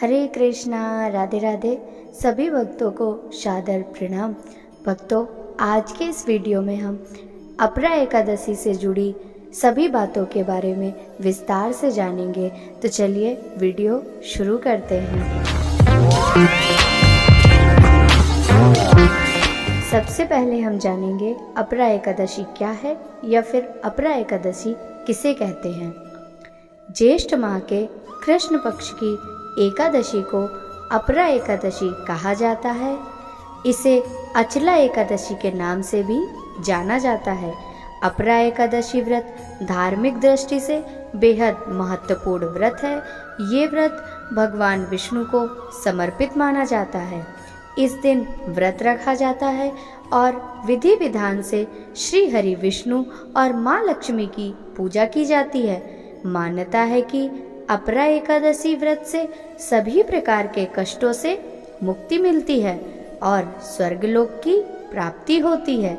हरे कृष्णा, राधे राधे। सभी भक्तों को सादर प्रणाम। भक्तों, आज के इस वीडियो में हम अपरा एकादशी से जुड़ी सभी बातों के बारे में विस्तार से जानेंगे। तो चलिए वीडियो शुरू करते हैं। सबसे पहले हम जानेंगे अपरा एकादशी क्या है या फिर अपरा एकादशी किसे कहते हैं। ज्येष्ठ माह के कृष्ण पक्ष की एकादशी को अपरा एकादशी कहा जाता है। इसे अचला एकादशी के नाम से भी जाना जाता है। अपरा एकादशी व्रत धार्मिक दृष्टि से बेहद महत्वपूर्ण व्रत है। ये व्रत भगवान विष्णु को समर्पित माना जाता है। इस दिन व्रत रखा जाता है और विधि विधान से श्री हरि विष्णु और माँ लक्ष्मी की पूजा की जाती है। मान्यता है कि अपरा एकादशी व्रत से सभी प्रकार के कष्टों से मुक्ति मिलती है और स्वर्गलोक की प्राप्ति होती है।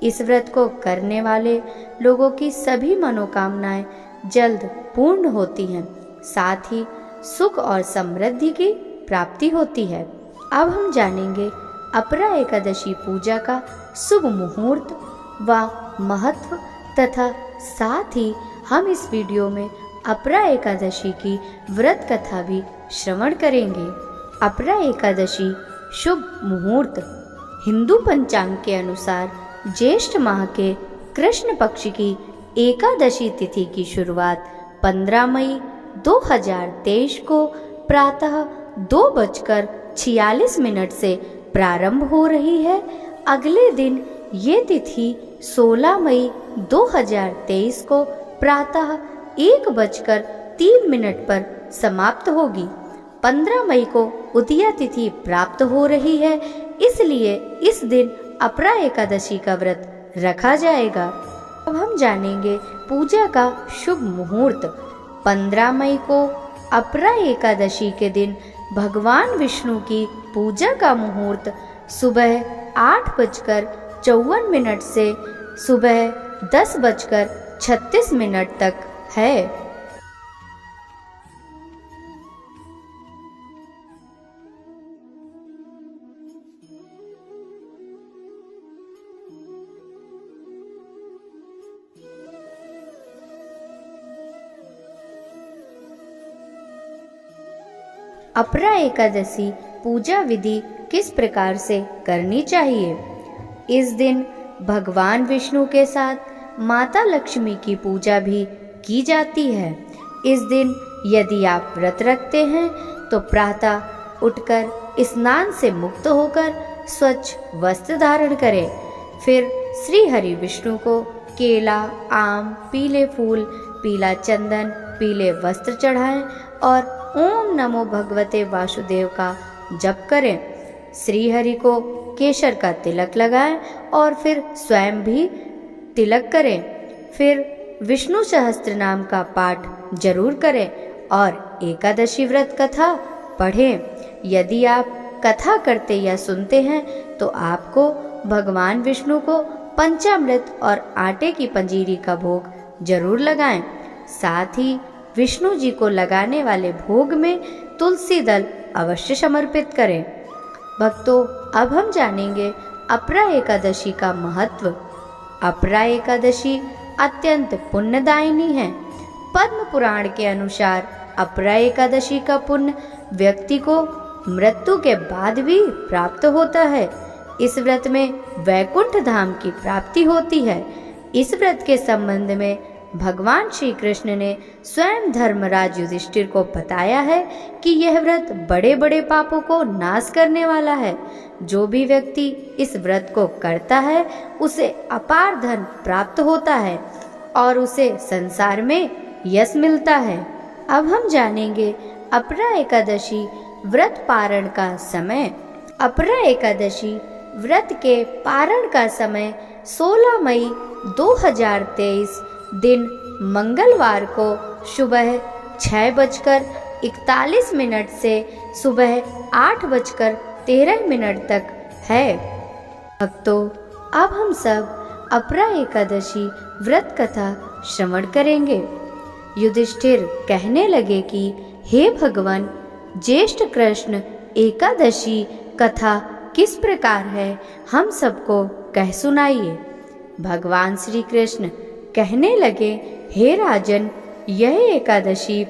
इस व्रत को करने वाले लोगों की सभी मनोकामनाएं जल्द पूर्ण होती हैं, साथ ही सुख और समृद्धि की प्राप्ति होती है। अब हम जानेंगे अपरा एकादशी पूजा का शुभ मुहूर्त व महत्व तथा साथ ही हम इस वीडियो में अपरा एकादशी की व्रत कथा भी श्रवण करेंगे। अपरा एकादशी शुभ मुहूर्त हिंदू पंचांग के अनुसार ज्येष्ठ माह के कृष्ण पक्ष की एकादशी तिथि की शुरुआत 15 मई 2023 को प्रातः 2:46 से प्रारंभ हो रही है। अगले दिन ये तिथि 16 मई 2023 को प्रातः 1:03 पर समाप्त होगी। 15 मई को उदिया तिथि प्राप्त हो रही है, इसलिए इस दिन अपरा एकादशी का व्रत रखा जाएगा। अब हम जानेंगे पूजा का शुभ मुहूर्त। 15 मई को अपरा एकादशी के दिन भगवान विष्णु की पूजा का मुहूर्त सुबह 8:54 से सुबह 10:36 तक है। अपरा एकादशी पूजा विधि किस प्रकार से करनी चाहिए। इस दिन भगवान विष्णु के साथ माता लक्ष्मी की पूजा भी की जाती है। इस दिन यदि आप व्रत रखते हैं तो प्रातः उठकर स्नान से मुक्त होकर स्वच्छ वस्त्र धारण करें। फिर श्री हरि विष्णु को केला, आम, पीले फूल, पीला चंदन, पीले वस्त्र चढ़ाएं और ओम नमो भगवते वासुदेव का जप करें। श्री हरि को केसर का तिलक लगाएं और फिर स्वयं भी तिलक करें। फिर विष्णु सहस्त्र नाम का पाठ जरूर करें और एकादशी व्रत कथा पढ़ें। यदि आप कथा करते या सुनते हैं तो आपको भगवान विष्णु को पंचामृत और आटे की पंजीरी का भोग जरूर लगाएं। साथ ही विष्णु जी को लगाने वाले भोग में तुलसी दल अवश्य समर्पित करें। भक्तों, अब हम जानेंगे अपरा एकादशी का महत्व। अपरा एकादशी अत्यंत पुण्यदायिनी है। पद्म पुराण के अनुसार अपरा एकादशी का पुण्य व्यक्ति को मृत्यु के बाद भी प्राप्त होता है। इस व्रत में वैकुंठ धाम की प्राप्ति होती है। इस व्रत के संबंध में भगवान श्री कृष्ण ने स्वयं धर्मराज युधिष्ठिर को बताया है कि यह व्रत बड़े बड़े पापों को नाश करने वाला है। जो भी व्यक्ति इस व्रत को करता है उसे अपार धन प्राप्त होता है और उसे संसार में यश मिलता है। अब हम जानेंगे अपरा एकादशी व्रत पारण का समय। अपरा एकादशी व्रत के पारण का समय 16 मई 2023 दिन मंगलवार को सुबह 6:41 से सुबह 8:13 तक है। भक्तों, अब हम सब अपरा एकादशी व्रत कथा श्रवण करेंगे। युधिष्ठिर कहने लगे कि हे भगवान, ज्येष्ठ कृष्ण एकादशी कथा किस प्रकार है, हम सबको कह सुनाइए। भगवान श्री कृष्ण कहने लगे, हे राजन, यह एकादशी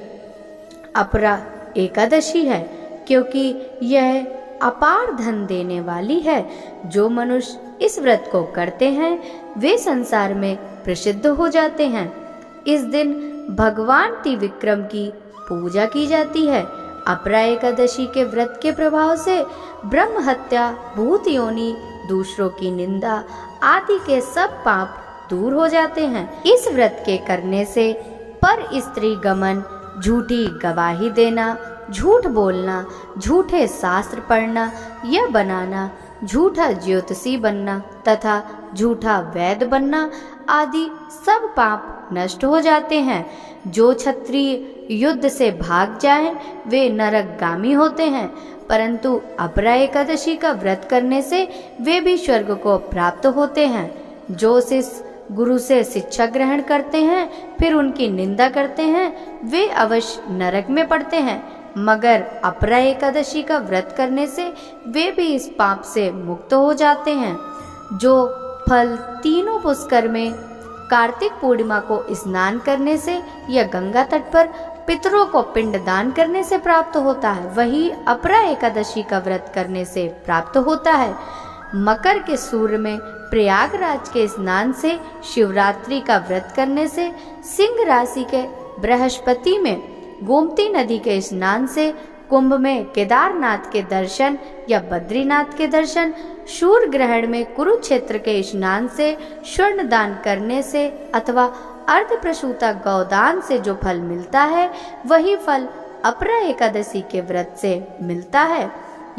अपरा एकादशी है, क्योंकि यह अपार धन देने वाली है। जो मनुष्य इस व्रत को करते हैं वे संसार में प्रसिद्ध हो जाते हैं। इस दिन भगवान त्रिविक्रम की पूजा की जाती है। अपरा एकादशी के व्रत के प्रभाव से ब्रह्म हत्या, भूत योनि, दूसरों की निंदा आदि के सब पाप दूर हो जाते हैं। इस व्रत के करने से पर स्त्री गमन, झूठी गवाही देना, झूठ बोलना, झूठे शास्त्र पढ़ना या बनाना, झूठा ज्योतिषी बनना तथा झूठा वैद्य बनना आदि सब पाप नष्ट हो जाते हैं। जो क्षत्रिय युद्ध से भाग जाएं वे नरकगामी होते हैं, परंतु अपरा एकादशी का व्रत करने से वे भी स्वर्ग को प्राप्त होते हैं। जो शिष्य गुरु से शिक्षा ग्रहण करते हैं फिर उनकी निंदा करते हैं वे अवश्य नरक में पड़ते हैं, मगर अपरा एकादशी का व्रत करने से वे भी इस पाप से मुक्त हो जाते हैं। जो फल तीनों पुष्कर में कार्तिक पूर्णिमा को स्नान करने से या गंगा तट पर पितरों को पिंड दान करने से प्राप्त होता है, वही अपरा एकादशी का व्रत करने से प्राप्त होता है। मकर के सूर्य में प्रयागराज के स्नान से, शिवरात्रि का व्रत करने से, सिंह राशि के बृहस्पति में गोमती नदी के स्नान से, कुंभ में केदारनाथ के दर्शन या बद्रीनाथ के दर्शन, सूर्य ग्रहण में कुरुक्षेत्र के स्नान से, स्वर्ण दान करने से अथवा अर्ध प्रसूता गौदान से जो फल मिलता है वही फल अपरा एकादशी के व्रत से मिलता है।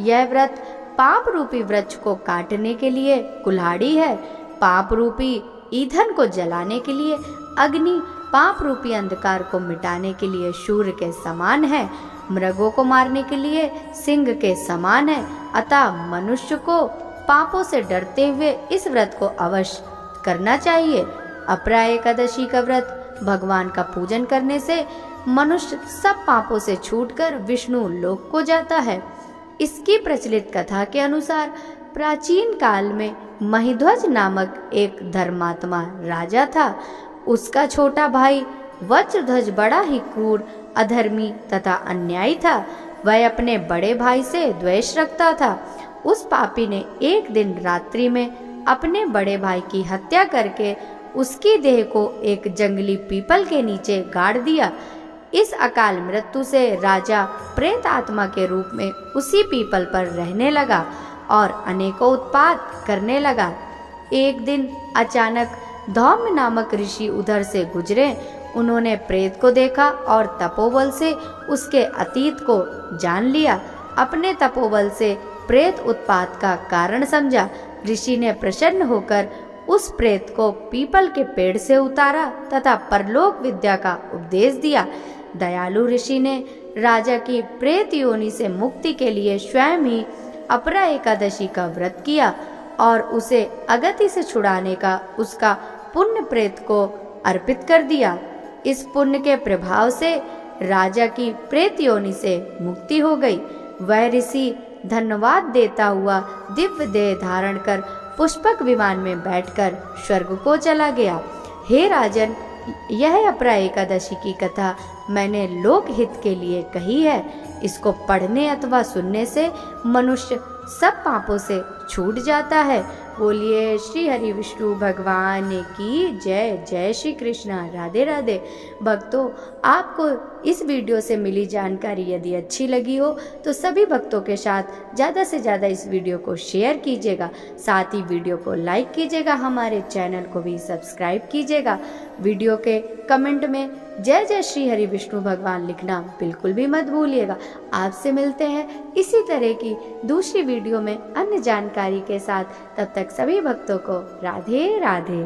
यह व्रत पाप रूपी वृक्ष को काटने के लिए कुल्हाड़ी है, पाप रूपी ईंधन को जलाने के लिए अग्नि, पाप रूपी अंधकार को मिटाने के लिए सूर्य के समान है, मृगों को मारने के लिए सिंह के समान है। अतः मनुष्य को पापों से डरते हुए इस व्रत को अवश्य करना चाहिए। अपरा एकादशी का व्रत भगवान का पूजन करने से मनुष्य सब पापों से छूटकर विष्णु लोक को जाता है। इसकी प्रचलित कथा के अनुसार प्राचीन काल में महिध्वज नामक एक धर्मात्मा राजा था। उसका छोटा भाई वज्रध्वज बड़ा ही क्रूर, अधर्मी तथा अन्यायी था। वह अपने बड़े भाई से द्वेष रखता था। उस पापी ने एक दिन रात्रि में अपने बड़े भाई की हत्या करके उसकी देह को एक जंगली पीपल के नीचे गाड़ दिया। इस अकाल मृत्यु से राजा प्रेत आत्मा के रूप में उसी पीपल पर रहने लगा और अनेकों उत्पात करने लगा। एक दिन अचानक धौम्य नामक ऋषि उधर से गुजरे। उन्होंने प्रेत को देखा और तपोबल से उसके अतीत को जान लिया। अपने तपोबल से प्रेत उत्पात का कारण समझा। ऋषि ने प्रसन्न होकर उस प्रेत को पीपल के पेड़ से उतारा तथा परलोक विद्या का उपदेश दिया। दयालु ऋषि ने राजा की प्रेत योनि से मुक्ति के लिए स्वयं ही अपरा एकादशी का व्रत किया और उसे अगति से छुड़ाने का उसका पुण्य प्रेत को अर्पित कर दिया। इस पुण्य के प्रभाव से राजा की प्रेत योनि से मुक्ति हो गई। वह ऋषि धन्यवाद देता हुआ दिव्य देह धारण कर पुष्पक विमान में बैठकर स्वर्ग को चला गया। हे राजन, यह अपरा एकादशी की कथा मैंने लोक हित के लिए कही है। इसको पढ़ने अथवा सुनने से मनुष्य सब पापों से छूट जाता है। बोलिए श्री हरि विष्णु भगवान की जय। जय श्री कृष्णा। राधे राधे। भक्तों, आपको इस वीडियो से मिली जानकारी यदि अच्छी लगी हो तो सभी भक्तों के साथ ज़्यादा से ज़्यादा इस वीडियो को शेयर कीजिएगा। साथ ही वीडियो को लाइक कीजिएगा, हमारे चैनल को भी सब्सक्राइब कीजिएगा। वीडियो के कमेंट में जय जय श्री हरि विष्णु भगवान लिखना बिल्कुल भी मत भूलिएगा। आपसे मिलते हैं इसी तरह की दूसरी वीडियो में अन्य जानकारी के साथ। तब तक सभी भक्तों को राधे राधे।